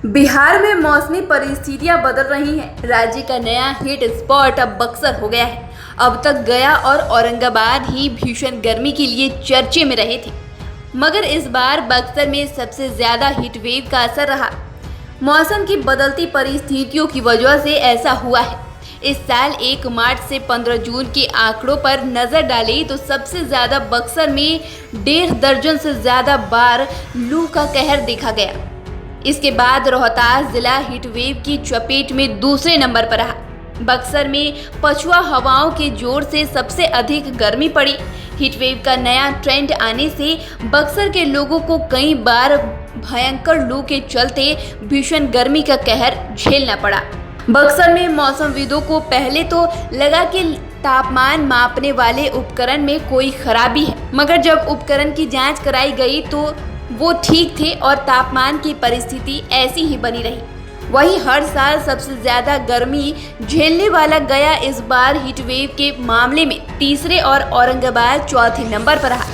बिहार में मौसमी परिस्थितियां बदल रही हैं। राज्य का नया हिट स्पॉट अब बक्सर हो गया है। अब तक गया और औरंगाबाद ही भीषण गर्मी के लिए चर्चे में रहे थे, मगर इस बार बक्सर में सबसे ज्यादा हीट वेव का असर रहा। मौसम की बदलती परिस्थितियों की वजह से ऐसा हुआ है। इस साल 1 मार्च से 15 जून के आंकड़ों पर नजर डालें तो सबसे ज्यादा बक्सर में 1.5 दर्जन से ज्यादा बार लू का कहर देखा गया। इसके बाद रोहतास जिला हीट वेव की चपेट में दूसरे नंबर पर रहा। बक्सर में पछुआ हवाओं के जोर से सबसे अधिक गर्मी पड़ी। हीट वेव का नया ट्रेंड आने से बक्सर के लोगों को कई बार भयंकर लू के चलते भीषण गर्मी का कहर झेलना पड़ा। बक्सर में मौसमविदों को पहले तो लगा कि तापमान मापने वाले उपकरण में कोई खराबी है, मगर जब उपकरण की जांच कराई गई तो वो ठीक थे और तापमान की परिस्थिति ऐसी ही बनी रही। वहीं हर साल सबसे ज्यादा गर्मी झेलने वाला गया इस बार हीट वेव के मामले में तीसरे और औरंगाबाद चौथे नंबर पर रहा।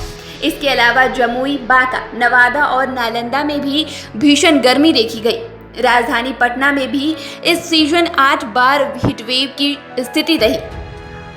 इसके अलावा जमुई, बांका, नवादा और नालंदा में भी भीषण गर्मी देखी गई। राजधानी पटना में भी इस सीजन 8 बार हीट वेव की स्थिति रही।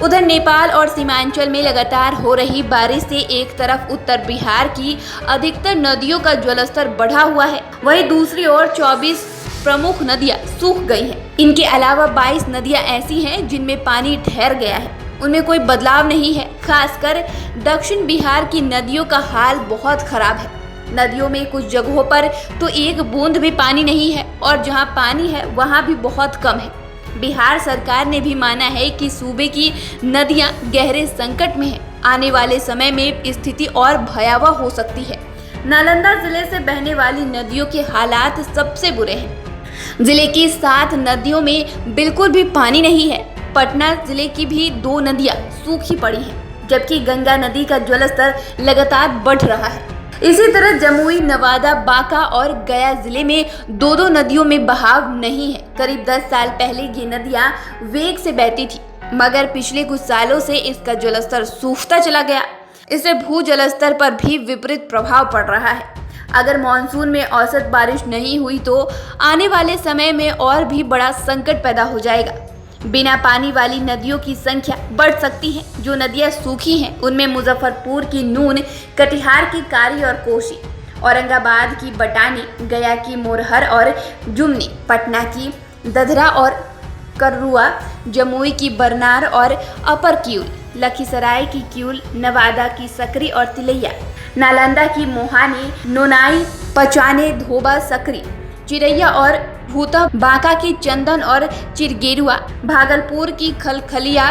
उधर नेपाल और सीमांचल में लगातार हो रही बारिश से एक तरफ उत्तर बिहार की अधिकतर नदियों का जलस्तर बढ़ा हुआ है, वहीं दूसरी ओर 24 प्रमुख नदियां सूख गई हैं। इनके अलावा 22 नदियां ऐसी हैं जिनमें पानी ठहर गया है, उनमें कोई बदलाव नहीं है। खासकर दक्षिण बिहार की नदियों का हाल बहुत खराब है। नदियों में कुछ जगहों पर तो एक बूंद भी पानी नहीं है और जहां पानी है वहां भी बहुत कम है। बिहार सरकार ने भी माना है कि सूबे की नदियां गहरे संकट में हैं। आने वाले समय में स्थिति और भयावह हो सकती है। नालंदा जिले से बहने वाली नदियों के हालात सबसे बुरे हैं। जिले की 7 नदियों में बिल्कुल भी पानी नहीं है। पटना जिले की भी 2 नदियां सूखी पड़ी हैं, जबकि गंगा नदी का जलस्तर लगातार बढ़ रहा है। इसी तरह जमुई, नवादा, बांका और गया जिले में 2-2 नदियों में बहाव नहीं है। करीब 10 साल पहले ये नदियां वेग से बहती थी, मगर पिछले कुछ सालों से इसका जलस्तर सूखता चला गया। इससे भू जलस्तर पर भी विपरीत प्रभाव पड़ रहा है। अगर मानसून में औसत बारिश नहीं हुई तो आने वाले समय में और भी बड़ा संकट पैदा हो जाएगा। बिना पानी वाली नदियों की संख्या बढ़ सकती है। जो नदियां सूखी हैं उनमें मुजफ्फरपुर की नून, कटिहार की कारी और कोसी, औरंगाबाद की बटानी, गया की मोरहर और जुमनी, पटना की दधरा और कर्रुआ, जमुई की बरनार और अपर किऊल, लखीसराय की किऊल, नवादा की सकरी और तिलैया, नालंदा की मोहानी, नोनाई, पचाने, धोबा, सकरी, चिरैया और भूता, बांका की चंदन और चिरगेरुआ, भागलपुर की खलखलिया,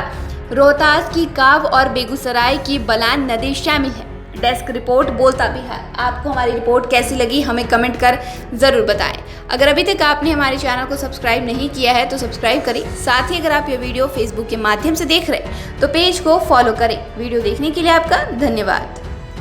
रोहतास की काव और बेगूसराय की बलान नदी शामिल है। डेस्क रिपोर्ट बोलता बिहार। आपको हमारी रिपोर्ट कैसी लगी हमें कमेंट कर ज़रूर बताएं। अगर अभी तक आपने हमारे चैनल को सब्सक्राइब नहीं किया है तो सब्सक्राइब करें। साथ ही अगर आप ये वीडियो फेसबुक के माध्यम से देख रहे हैं तो पेज को फॉलो करें। वीडियो देखने के लिए आपका धन्यवाद।